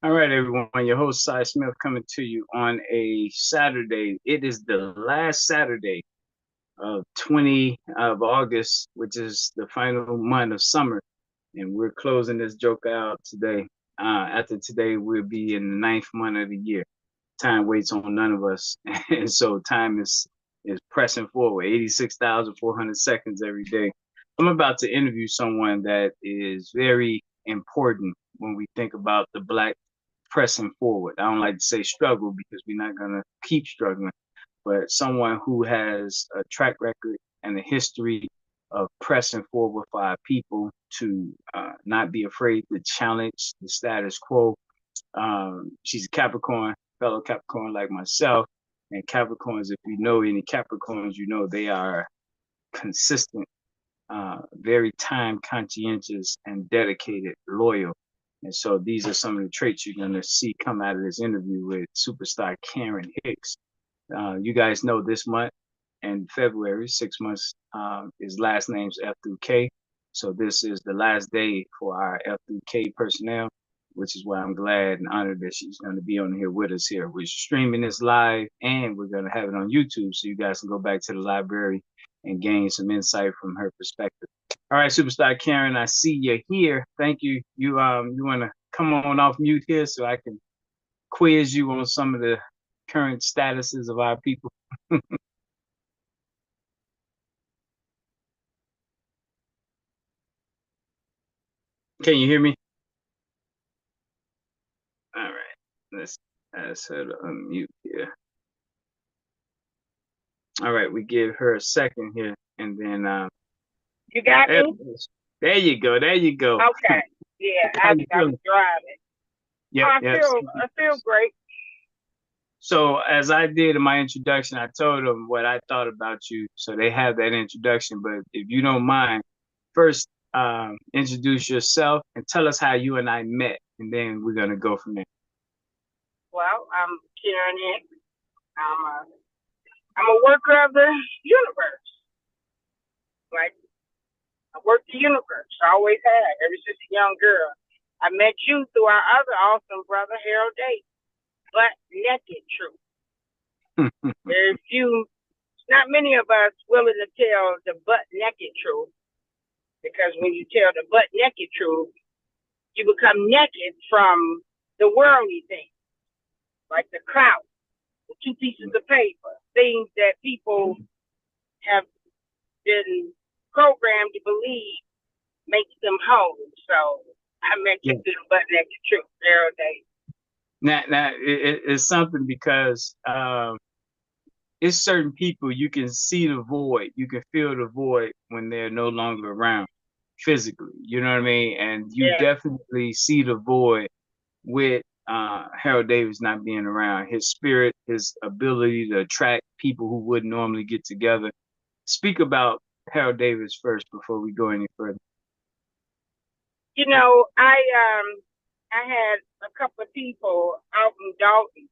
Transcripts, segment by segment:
All right, everyone. Your host, Cy Smith, coming to you on a Saturday. It is the last Saturday of 20 of August, which is the final month of summer, and we're closing this joke out today. After today, we'll be in the ninth month of the year. Time waits on none of us, and so time is pressing forward. 86,400 seconds every day. I'm about to interview someone that is very important when we think about the Black pressing forward. I don't like to say struggle because we're not going to keep struggling, but someone who has a track record and a history of pressing forward for our people to not be afraid to challenge the status quo. She's a Capricorn, fellow Capricorn like myself. And Capricorns, if you know any Capricorns, you know they are consistent, very time conscientious and dedicated, loyal. And so these are some of the traits you're going to see come out of this interview with superstar Karen Hicks. You guys know this month in February, 6 months, his last name's F through K. So this is the last day for our F through K personnel, which is why I'm glad and honored that she's going to be on here with us here. We're streaming this live and we're going to have it on YouTube so you guys can go back to the library and gain some insight from her perspective. All right, superstar Karen, I see you're here. Thank you. You want to come on off mute here so I can quiz you on some of the current statuses of our people. Can you hear me? All right. Let's ask her to unmute here. All right, we give her a second here, and then You got there, me? there you go. There you go. Okay. Yeah, How I you I was feeling? driving. Yep, I yep. feel I feel great. So as I did in my introduction, I told them what I thought about you, so they have that introduction. But if you don't mind, first introduce yourself and tell us how you and I met, and then we're gonna go from there. Well, I'm Karen Hicks. I'm a worker of the universe. Like I work the universe. I always have, ever since a young girl. I met you through our other awesome brother, Harold Davis. But naked truth. Very few, not many of us willing to tell the butt naked truth. Because when you tell the butt naked truth, you become naked from the worldly things, like the clout, the two pieces of paper, things that people have been programmed to believe makes them whole. So I Yeah. mentioned the butt naked truth there day. Now it's something because it's certain people you can see the void, you can feel the void when they're no longer around physically. You know what I mean? And you Yeah. definitely see the void with Harold Davis not being around. His spirit, his ability to attract people who wouldn't normally get together. Speak about Harold Davis first before we go any further. You know, I had a couple of people out in Dalton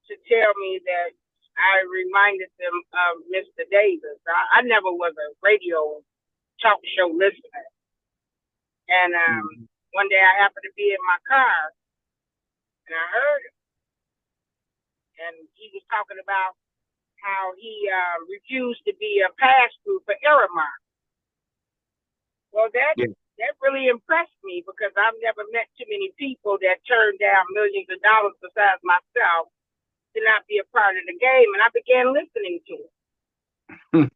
to tell me that I reminded them of Mr. Davis. I never was a radio talk show listener. And Mm-hmm. one day I happened to be in my car and I heard him. And he was talking about how he refused to be a pass through for Aramark. Well, Yeah. that really impressed me because I've never met too many people that turned down millions of dollars besides myself to not be a part of the game. And I began listening to it.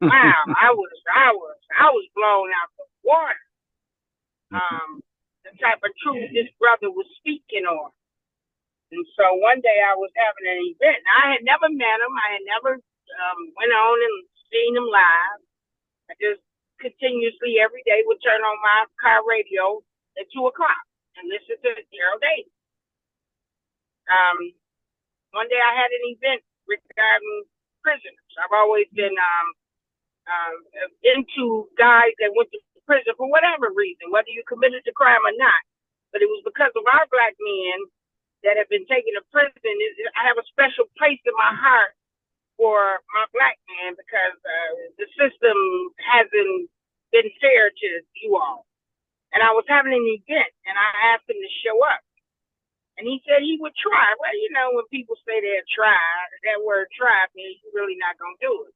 Wow, I was blown out the water. The type of truth this brother was speaking on. And so one day I was having an event. I had never met him. I had never went on and seen him live. I just continuously every day would turn on my car radio at 2 o'clock and listen to Gerald Davis. Um, One day I had an event regarding prisoners. I've always been into guys that went to prison for whatever reason, whether you committed a crime or not. But it was because of our black men that have been taken to prison. I have a special place in my heart for my black man because the system hasn't been fair to you all. And I was having an event and I asked him to show up. And he said he would try. Well, you know, when people say they'll try, that word try means you're really not going to do it.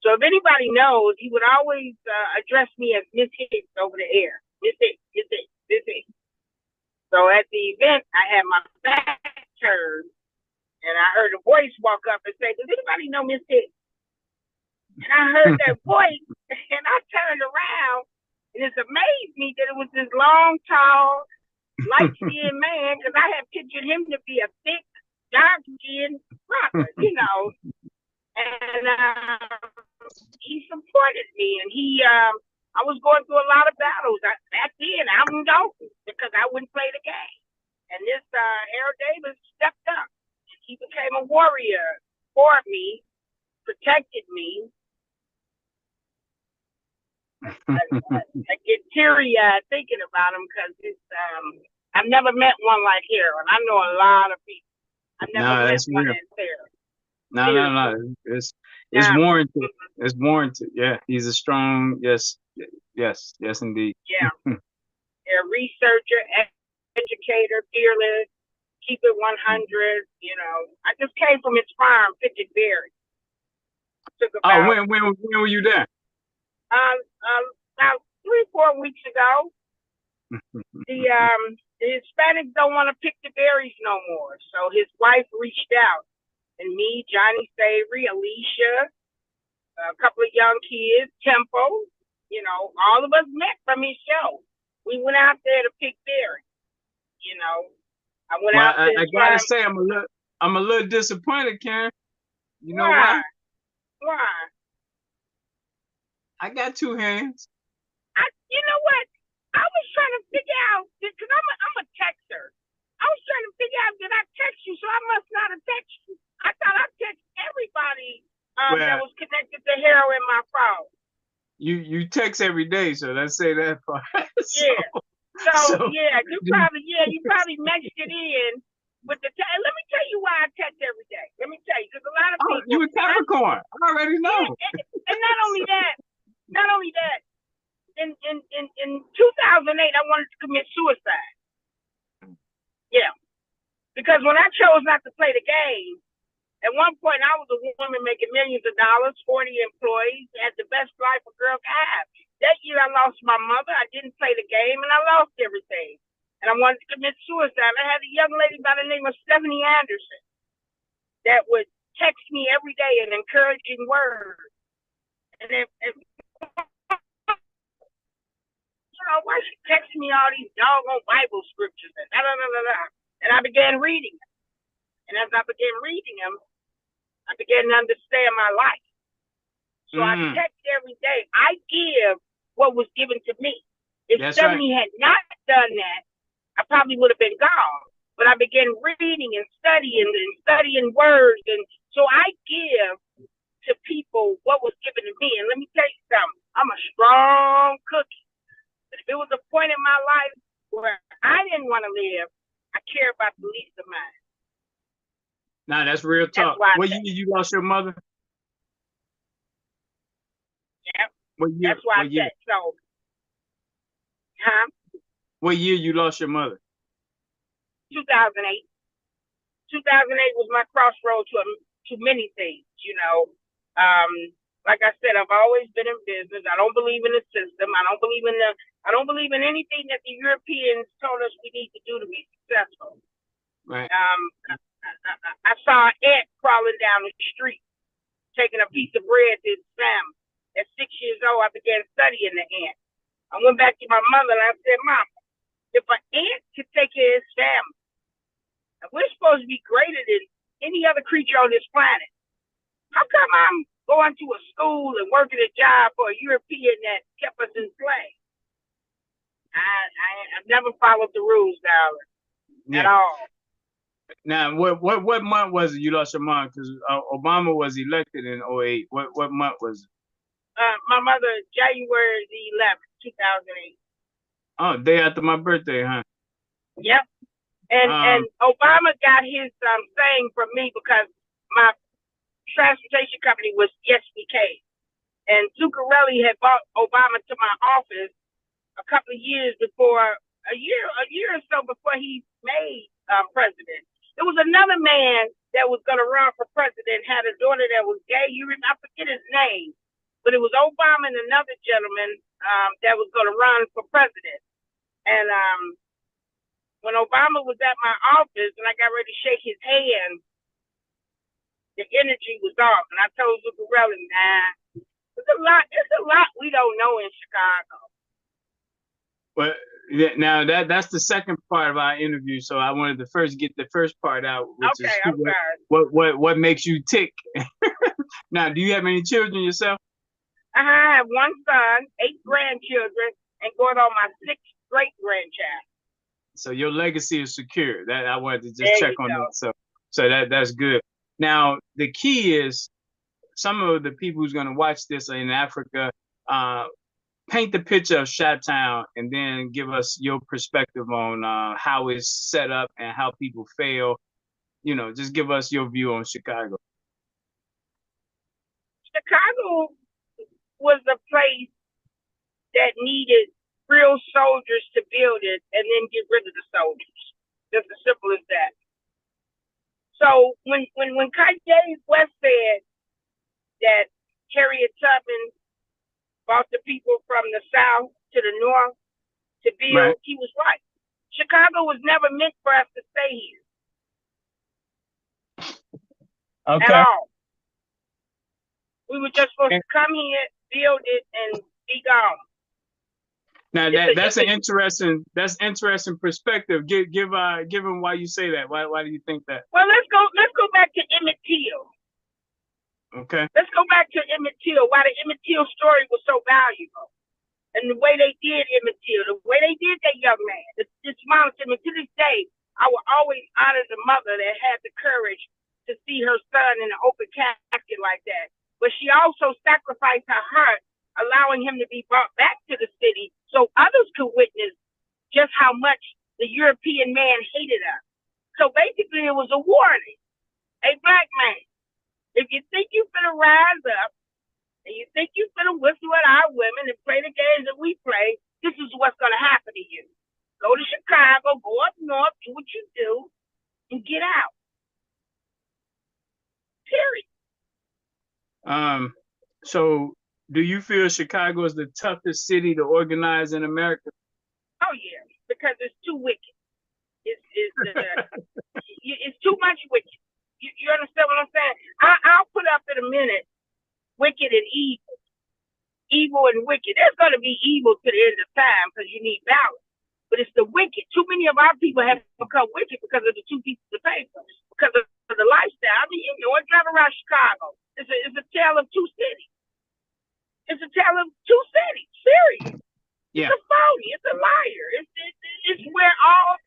So if anybody knows, he would always address me as Miss Hicks over the air. Miss Hicks, Miss Hicks, Miss Hicks. So at the event, I had my back turned, and I heard a voice walk up and say, "Does anybody know Miss Hicks?" And I heard that voice, and I turned around, and it amazed me that it was this long, tall, light-skinned man, because I had pictured him to be a thick, dark-skinned brother, you know. And he supported me, and I was going through a lot of battles. Back then, I wouldn't go because I wouldn't play the game. And this Harold Davis stepped up. He became a warrior for me, protected me. I get teary-eyed thinking about him because I've never met one like Harold. I know a lot of people. I've never met one as Harold. No. It's warranted. It's warranted. Yeah, he's a strong. Yes, indeed. Yeah, a researcher, educator, fearless, keep it 100. You know, I just came from his farm, Pigeon Berry. When were you there? About 3-4 weeks ago. The Hispanics don't want to pick the berries no more, so his wife reached out. And me, Johnny Savory, Alicia, a couple of young kids, Tempo, you know, all of us met from his show. We went out there to pick berries. You know, I went out there. I gotta say, I'm a little disappointed, Karen. You know why? Why? I got 2 hands. You know what? I was trying to figure out because I'm a texter. I was trying to figure out did I text you, so I must not have texted you. I thought I texted everybody that was connected to Harold in my phone. You text every day, so let's say that part. So you probably mixed it in with the text. Let me tell you why I text every day. Let me tell you, because a lot of people. You a Capricorn? I already know. Yeah, and not only that. In 2008, I wanted to commit suicide. Yeah, because when I chose not to play the game. At one point, I was a woman making millions of dollars, 40 employees, had the best life a girl could have. That year, I lost my mother. I didn't play the game, and I lost everything. And I wanted to commit suicide. I had a young lady by the name of Stephanie Anderson that would text me every day an encouraging word. And if you know, why she texting me all these doggone Bible scriptures and and I began reading them. And as I began reading them, I began to understand my life. So I text every day. I give what was given to me. If Stephanie had not done that, I probably would have been gone. But I began reading and studying words. And so I give to people what was given to me. And let me tell you something. I'm a strong cookie. But if it was a point in my life where I didn't want to live, I care about the least of mine. Nah, that's real talk. What year you lost your mother? Yeah. That's why I said so. Huh? What year you lost your mother? 2008. 2008 was my crossroads to many things, you know. Like I said, I've always been in business. I don't believe in the system. I don't believe in anything that the Europeans told us we need to do to be successful. Right. I saw an ant crawling down the street, taking a piece of bread to his family. At 6 years old, I began studying the ant. I went back to my mother and I said, Mama, if an ant could take care of his family, and we're supposed to be greater than any other creature on this planet, how come I'm going to a school and working a job for a European that kept us enslaved? I've never followed the rules, darling, at all. Now, what month was it you lost your mom? Because Obama was elected in 2008. What month was it? My mother, January the 11th, 2008. Oh, day after my birthday, huh? Yep. And Obama got his saying from me because my transportation company was SBK. And Zuccarelli had brought Obama to my office a couple of years before a year or so before he made president. There was another man that was going to run for president, had a daughter that was gay. I forget his name, but it was Obama and another gentleman that was going to run for president. And when Obama was at my office and I got ready to shake his hand, the energy was off. And I told Zuccarelli, nah, it's a lot we don't know in Chicago. Well, now that's the second part of our interview. So I wanted to first get the first part out, which okay, is what makes you tick. Now, do you have any children yourself? I have one son, 8 grandchildren, and going on my 6th great grandchild. So your legacy is secure. That I wanted to just check on that. So that's good. Now the key is some of the people who's going to watch this are in Africa. Paint the picture of Chi-Town and then give us your perspective on how it's set up and how people fail. Just give us your view on Chicago. Chicago was a place that needed real soldiers to build it and then get rid of the soldiers. Just as simple as that. So when Kanye West said that Harriet Tubman brought the people from the South to the North to build, right, he was right. Chicago was never meant for us to stay here. Okay. At all. We were just supposed to come here, build it, and be gone. Now that's an interesting perspective. Give him why you say that. Why do you think that? Well, let's go back to Emmett Till. Okay. Let's go back to Emmett Till. Why the Emmett Till story was so valuable, and the way they did Emmett Till, the way they did that young man. It's smallest to me to this day. I will always honor the mother that had the courage to see her son in an open casket like that. But she also sacrificed her heart, allowing him to be brought back to the city so others could witness just how much the European man hated us. So basically, it was a warning. Hey, black man, if you think you finna rise up and you think you finna whistle at our women and play the games that we play, this is what's gonna happen to you. Go to Chicago, go up north, do what you do, and get out. Period. So do you feel Chicago is the toughest city to organize in America? Oh yeah, because it's too wicked. It's too much wicked. You understand what I'm saying? I'll put up in a minute wicked and evil. Evil and wicked. There's going to be evil to the end of time because you need balance. But it's the wicked. Too many of our people have become wicked because of the 2 pieces of paper, because of the lifestyle. I mean, drive around Chicago. It's a tale of 2 cities. It's a tale of 2 cities. Serious. Yeah. It's a phony. It's a liar. It's where all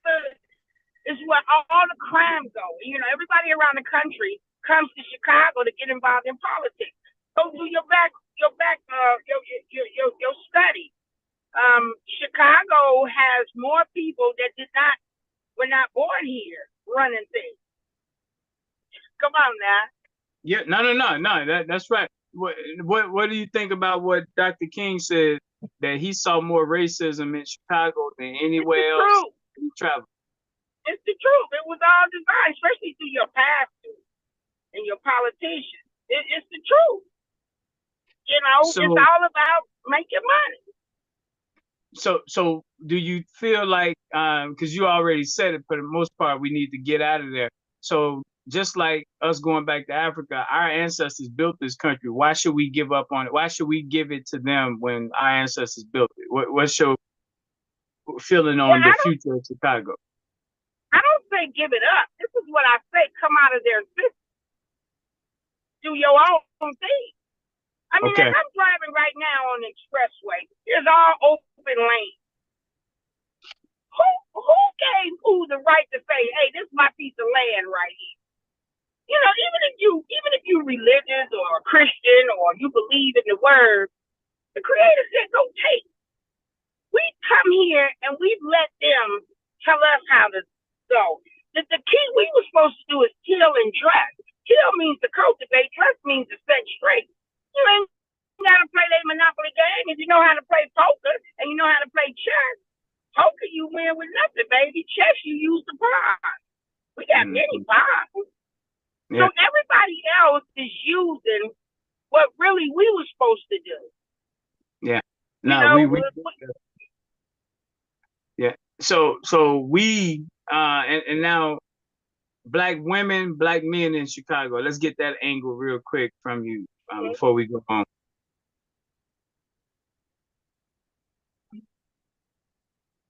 the crime go. Everybody around the country comes to Chicago to get involved in politics. Go do your study. Chicago has more people that were not born here running things. Come on now. Yeah, no. That's right. What do you think about what Dr. King said, that he saw more racism in Chicago than anywhere else he traveled? It's the truth. It was all designed, especially through your pastors and your politicians. It's the truth. It's all about making money. So do you feel like, because you already said it, for the most part, we need to get out of there. So just like us going back to Africa, our ancestors built this country. Why should we give up on it? Why should we give it to them when our ancestors built it? What's your feeling on the future of Chicago? I don't say give it up. This is what I say: come out of their system, do your own thing. I mean, as I'm driving right now on the expressway, there's all open lanes. Who gave who the right to say, "Hey, this is my piece of land right here"? Even if you religious or Christian or you believe in the word, the Creator said, "Go take." We come here and we've let them tell us how to go. The key we were supposed to do is till and dress. Till means to cultivate. Dress means to set straight. You ain't got to play that Monopoly game if you know how to play poker and you know how to play chess. Poker, you win with nothing, baby. Chess, you use the pawn. We got many pawns. So Yeah. everybody else is using what really we were supposed to do. Yeah. You No, know, yeah. So we and now black women, black men in Chicago. Let's get that angle real quick from you before we go on.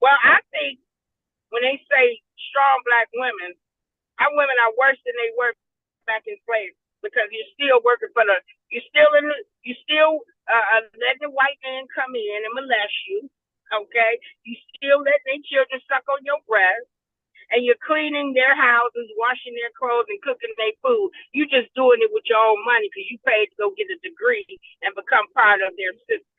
well, I think when they say strong black women, our women are worse than they were back in slavery because you're still working for the, you still letting the white man come in and molest you. Okay, you still letting their children suck on your breast, and you're cleaning their houses, washing their clothes, and cooking their food. You're just doing it with your own money because you paid to go get a degree and become part of their system.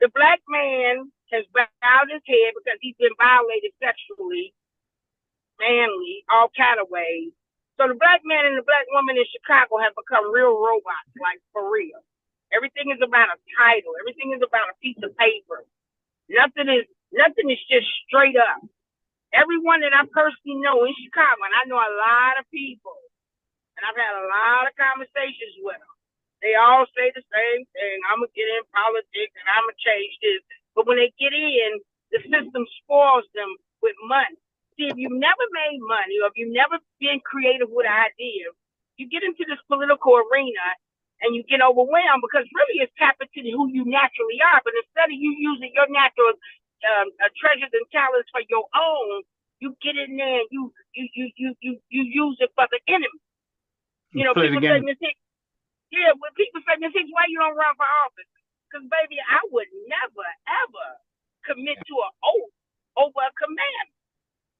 The black man has bowed his head because he's been violated sexually, manly, all kind of ways. So the black man and the black woman in Chicago have become real robots, like for real. Everything is about a title. Everything is about a piece of paper. Nothing is just straight up. Everyone that I personally know in Chicago, and I know a lot of people, and I've had a lot of conversations with them. They all say the same thing. I'm gonna get in politics and I'm gonna change this. But when they get in, the system spoils them with money. See, if you've never made money or if you've never been creative with ideas, you get into this political arena and you get overwhelmed because really it's tapping to who you naturally are. But instead of you using your natural treasures and talents for your own, you get in there and you use it for the enemy. You know, Play the people say, game. Miss Hicks, yeah, when people say, Miss Hicks, why you don't run for office? Because, baby, I would never, ever commit to an oath over a commandment.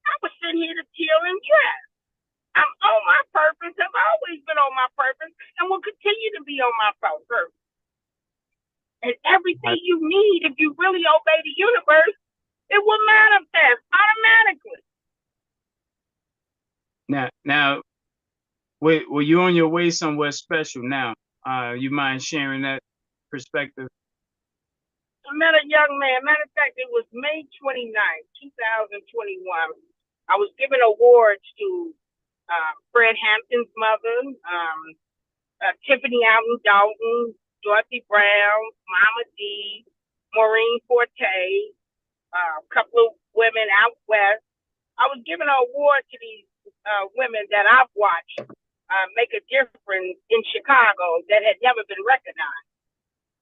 I was sitting here to kill and dress. I'm on my purpose. I've always been on my purpose and will continue to be on my purpose. And everything you need, if you really obey the universe, it will manifest automatically. Now, were you on your way somewhere special now? You mind sharing that perspective? I met a young man. Matter of fact, it was May 29th, 2021. I was giving awards to Fred Hampton's mother, Tiffany Allen Dalton, Dorothy Brown, Mama D, Maureen Forte, a couple of women out west. I was giving an award to these women that I've watched make a difference in Chicago that had never been recognized.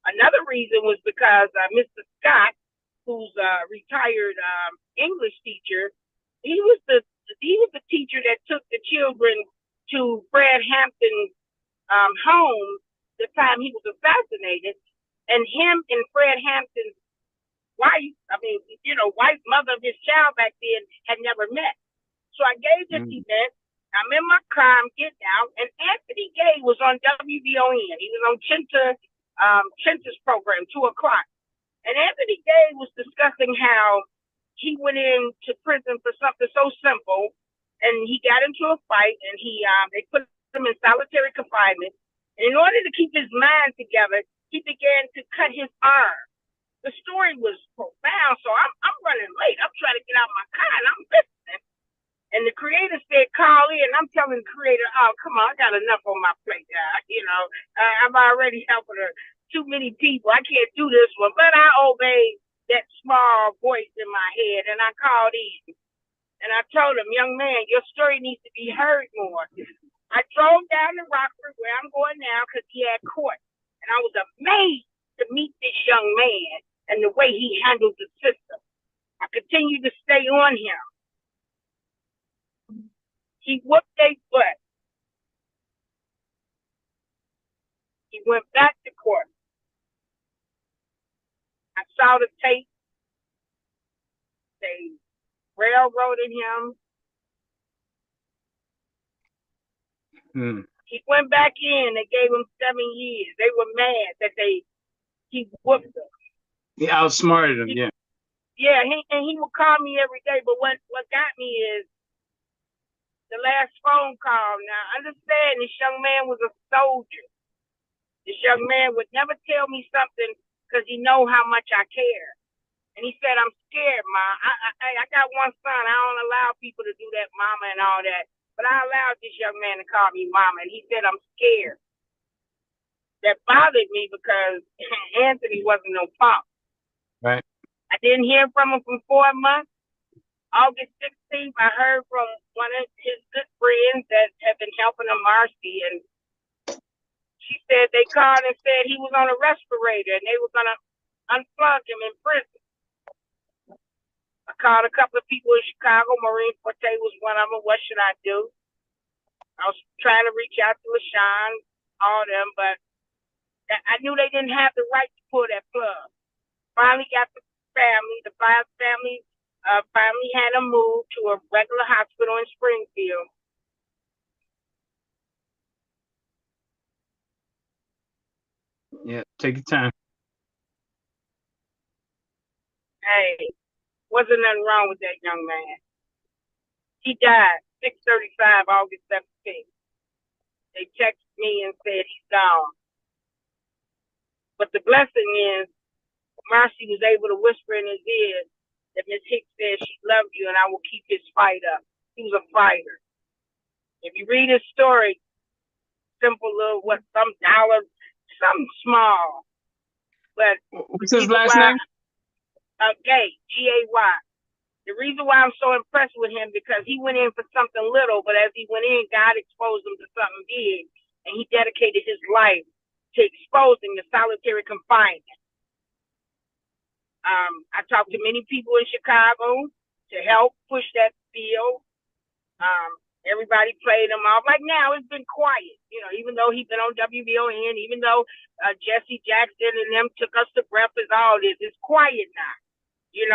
Another reason was because Mr. Scott, who's a retired English teacher, he was the teacher that took the children to Fred Hampton's home the time he was assassinated, and him and Fred Hampton's wife, wife mother of his child back then, had never met. So I gave this event. I'm in my car, I'm getting out, and Anthony Gay was on WVON. He was on Chinta's program, 2:00. And Anthony Gay was discussing how he went into prison for something so simple, and he got into a fight, and they put him in solitary confinement. And in order to keep his mind together, he began to cut his arm. The story was profound, so I'm running late. I'm trying to get out of my car, and I'm listening. And the creator said, call in. I'm telling the creator, oh, come on, I got enough on my plate, guy. I'm already helping too many people. I can't do this one. But I obeyed that small voice in my head, and I called in. And I told him, young man, your story needs to be heard more. I drove down to Rockford, where I'm going now, because he had court. And I was amazed to meet this young man and the way he handled the system. I continued to stay on him. He whooped their butt. He went back to court. I saw the tape. They railroaded him. He went back in. They gave him 7 years. They were mad that he whooped them. He outsmarted him, yeah. Yeah, he would call me every day. But what got me is the last phone call. Now, understand, this young man was a soldier. This young man would never tell me something because he know how much I care. And he said, I'm scared, Ma. I got one son. I don't allow people to do that, Mama, and all that. But I allowed this young man to call me Mama. And he said, I'm scared. That bothered me because Anthony wasn't no pop. Right. I didn't hear from him for 4 months. August 16th, I heard from one of his good friends that had been helping him, Marcy, and she said they called and said he was on a respirator and they were going to unplug him in prison. I called a couple of people in Chicago. Maureen Forte was one of them. What should I do? I was trying to reach out to LaShawn, all of them, but I knew they didn't have the right to pull that plug. Finally got the family. The five family finally had him moved to a regular hospital in Springfield. Yeah, take your time. Hey, wasn't nothing wrong with that young man. He died 6:35 August 17th. They texted me and said he's gone. But the blessing is, Marcy was able to whisper in his ear that Miss Hicks said she loved you and I will keep his fight up. He was a fighter. If you read his story, simple little some dollar, something small. But what's his last name? Gay, Gay. The reason why I'm so impressed with him because he went in for something little, but as he went in, God exposed him to something big, and he dedicated his life to exposing the solitary confinement. I talked to many people in Chicago to help push that field. Everybody played him off. Like now, it's been quiet. Even though he's been on WVON, even though Jesse Jackson and them took us to breakfast, all this, it's quiet now.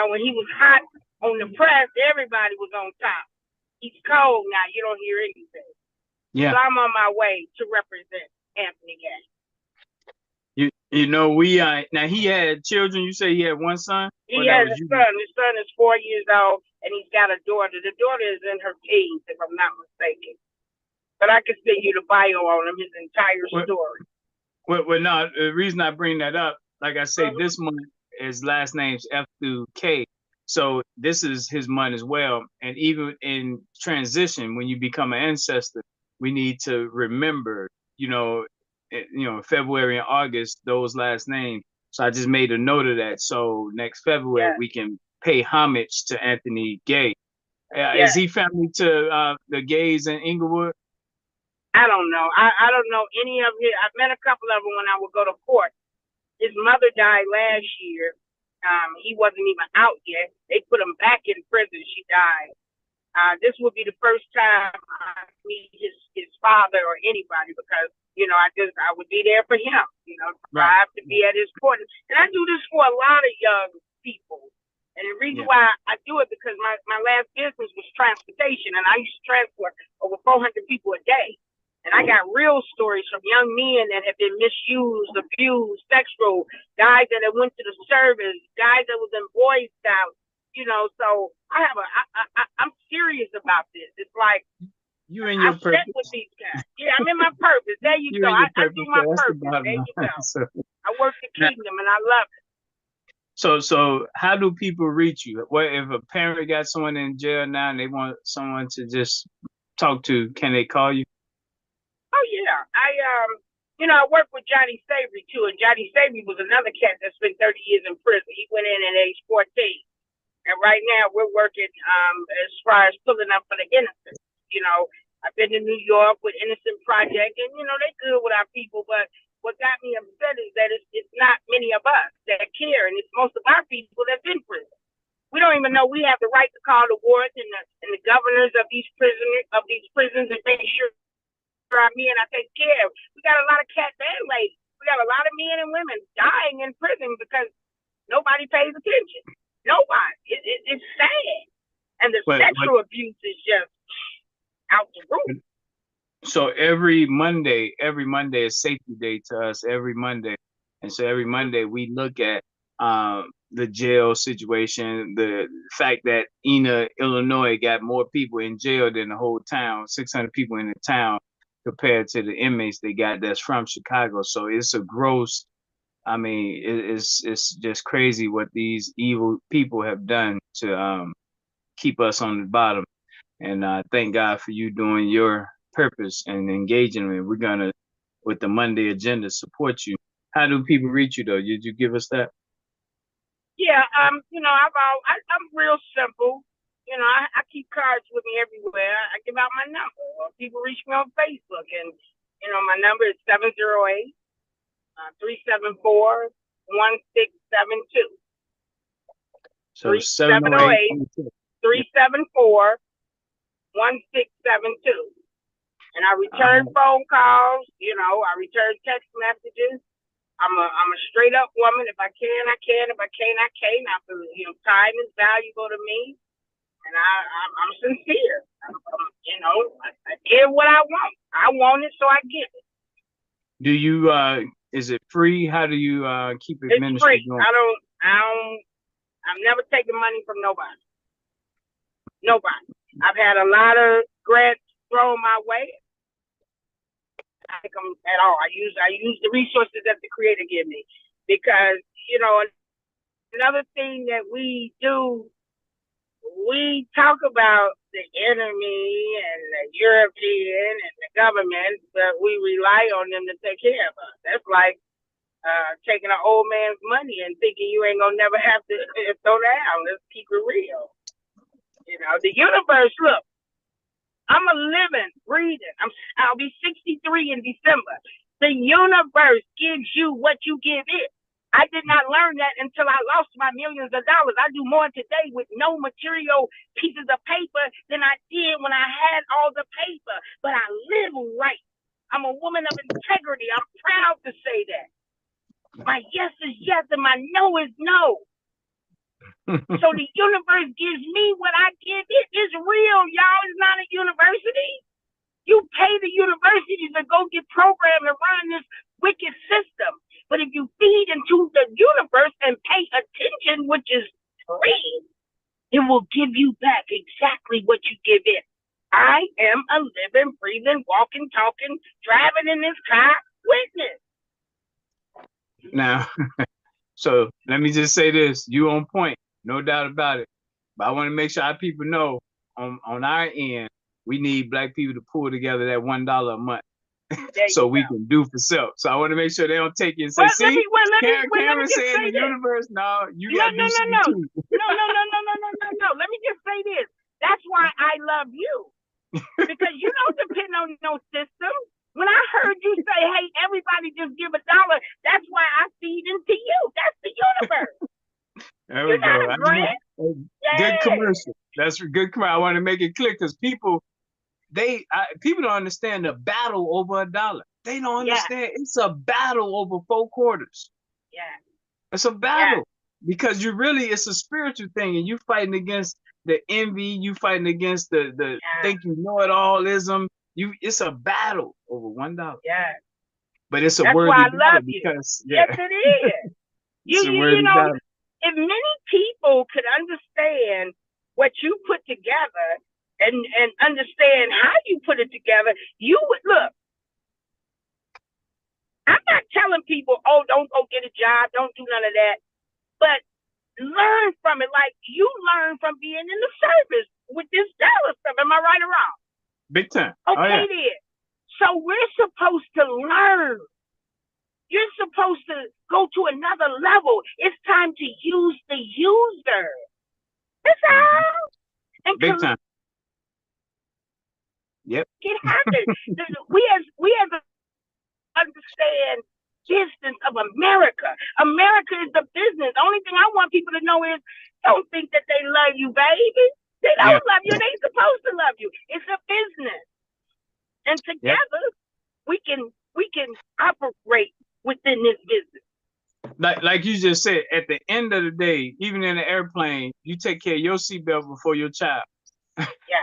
When he was hot on the press, everybody was on top. He's cold now. You don't hear anything. Yeah. So I'm on my way to represent Anthony Gay. Now he had children. You say he had one son? He has a son. His son is 4 years old, and he's got a daughter. The daughter is in her teens, if I'm not mistaken. But I can send you the bio on him, his entire story. Well, no, the reason I bring that up, like I say, this month, his last name's F through K. So this is his month as well. And even in transition, when you become an ancestor, we need to remember, February and August, those last names. So I just made a note of that. So next February, we can pay homage to Anthony Gay. Is he family to the Gays in Inglewood? I don't know. I don't know any of his. I've met a couple of them when I would go to court. His mother died last year. He wasn't even out yet. They put him back in prison. She died. This would be the first time I meet his father or anybody because, I would be there for him, I have to be at his court. And I do this for a lot of young people. And the reason why I do it because my last business was transportation and I used to transport over 400 people a day. And I got real stories from young men that have been misused, abused, sexual, guys that have went to the service, guys that was in Boy Scouts, so I'm serious about this. It's like, you in your purpose. With these guys. Yeah, I'm in my purpose. There you go. I do my purpose. There you go. So, I work the kingdom and I love it. So how do people reach you? What if a parent got someone in jail now and they want someone to just talk to, can they call you? Oh yeah. I work with Johnny Savory too, and Johnny Savory was another cat that spent 30 years in prison. He went in at age 14. And right now we're working as far as pulling up for the innocent. I've been to New York with Innocent Project, and they good with our people, but what got me upset is that it's not many of us that care, and it's most of our people that's in prison. We don't even know we have the right to call the wards and the governors of these prisons and make sure our men are taken care of. We got a lot of cats and ladies. We got a lot of men and women dying in prison because nobody pays attention. Nobody. It's sad, and the sexual abuse is just out the roof. So every Monday is safety day to us. Every Monday, and so every Monday we look at the jail situation, the fact that Ena, Illinois, got more people in jail than the whole town, 600 people in the town, compared to the inmates they got that's from Chicago. So it's a gross I mean, it's just crazy what these evil people have done to keep us on the bottom. And thank God for you doing your purpose and engaging me. We're gonna, with the Monday agenda, support you. How do people reach you though? Did you give us that? Yeah, I'm real simple. I keep cards with me everywhere. I give out my number. People reach me on Facebook, and my number is 708 374 1672. So 708. 374 1672. And I return phone calls. I return text messages. I'm a straight up woman. If I can, I can. If I can't, I can't. Time is valuable to me, and I'm sincere. I give what I want. I want it, so I give it. Do you is it free? How do you keep it It's free. Going? I'm never taking money from nobody. Nobody. I've had a lot of grants thrown my way. I take them at all. I use the resources that the Creator give me, because another thing that we do, we talk about the enemy and the European and the government, but we rely on them to take care of us. That's like taking an old man's money and thinking you ain't gonna never have to throw down. Let's keep it real. The universe. Look, I'm a living, breathing. I'll be 63 in December. The universe gives you what you give it. I did not learn that until I lost my millions of dollars. I do more today with no material pieces of paper than I did when I had all the paper. But I live right. I'm a woman of integrity. I'm proud to say that. My yes is yes and my no is no. So the universe gives me what I give it. It's real, y'all. It's not a university. You pay the university to go get programmed and run this wicked system. But if you feed into the universe and pay attention, which is free, it will give you back exactly what you give it. I am a living, breathing, walking, talking, driving in this car witness. Now, so let me just say this. You on point. No doubt about it. But I want to make sure our people know on our end, we need Black people to pull together that $1 a month so we can do for self. So I want to make sure they don't take it and say, see, Cameron said in the universe, no, you got to do something too. No. Let me just say this. That's why I love you. Because you don't depend on no system. When I heard you say, hey, everybody just give $1, that's why I feed into you. That's the universe. There we go. Good commercial. That's a good commercial. I want to make it clear because people don't understand the battle over $1. They don't understand. It's a battle over 4 quarters. Yeah. It's a battle because it's a spiritual thing, and you fighting against the envy. You fighting against the think you know it allism. It's a battle over $1. Yeah. But it's a worthy battle because yes, it is. You know, if many people could understand what you put together and understand how you put it together, you would look. I'm not telling people, oh, don't go get a job, don't do none of that. But learn from it, like you learn from being in the service with this dollar stuff. Am I right or wrong? Big time. Okay, then. So we're supposed to learn. You're supposed to go to another level. It's time to use the user. That's all. And big time. Yep. It happens. we as understand business of America. America is the business. The only thing I want people to know is don't think that they love you, baby. They don't love you. They ain't supposed to love you. It's a business. And together we can operate within this business. Like you just said, at the end of the day, even in an airplane, you take care of your seatbelt before your child.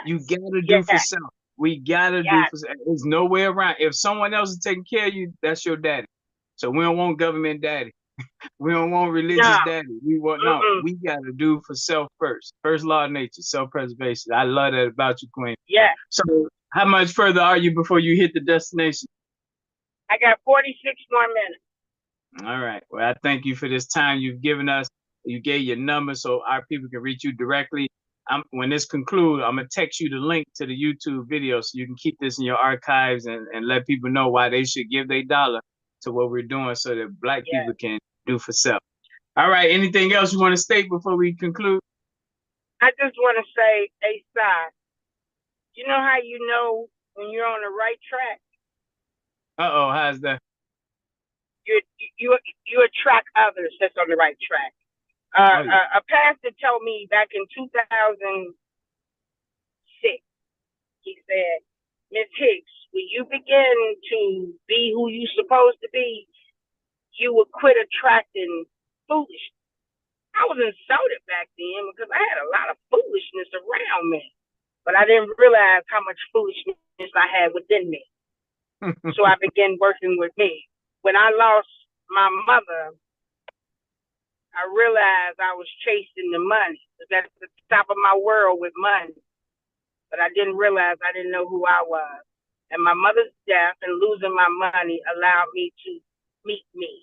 You gotta do for self. We gotta do for self. There's no way around. If someone else is taking care of you, that's your daddy. So we don't want government daddy. We don't want religious daddy. We want we gotta do for self first. First law of nature, self-preservation. I love that about you, Queen. Yeah. So how much further are you before you hit the destination? I got 46 more minutes. All right. Well, I thank you for this time you've given us. You gave your number so our people can reach you directly. When this concludes, I'm going to text you the link to the YouTube video so you can keep this in your archives and let people know why they should give their dollar to what we're doing so that Black Yeah. people can do for self. All right. Anything else you want to state before we conclude? I just want to say, hey, Si, you know how you know when you're on the right track? Uh-oh, how's that? You you attract others that's on the right track. Oh, yeah. A pastor told me back in 2006, he said, Miss Hicks, when you begin to be who you're supposed to be, you will quit attracting foolishness. I was insulted back then because I had a lot of foolishness around me, but I didn't realize how much foolishness I had within me. So I began working with me. When I lost my mother, I realized I was chasing the money. That's the top of my world with money. But I didn't realize I didn't know who I was. And my mother's death and losing my money allowed me to meet me.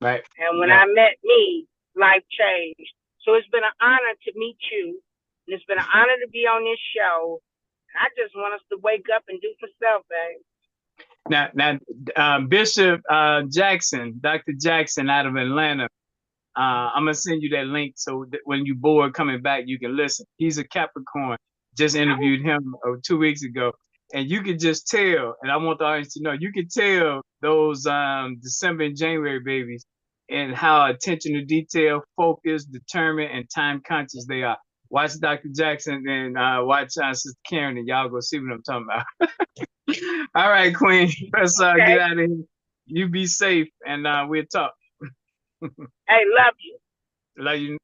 Right. And when I met me, life changed. So it's been an honor to meet you. And it's been an honor to be on this show. I just want us to wake up and do for self, babe. Now, Bishop Jackson, Dr. Jackson out of Atlanta, I'm going to send you that link so that when you bored coming back, you can listen. He's a Capricorn. Just interviewed him 2 weeks ago. And you could just tell, and I want the audience to know, you could tell those December and January babies and how attention to detail, focused, determined, and time conscious they are. Watch Dr. Jackson and watch Sister Karen, and y'all go see what I'm talking about. All right, Queen. Let's get out of here. You be safe, and we'll talk. Hey, love you. Love you.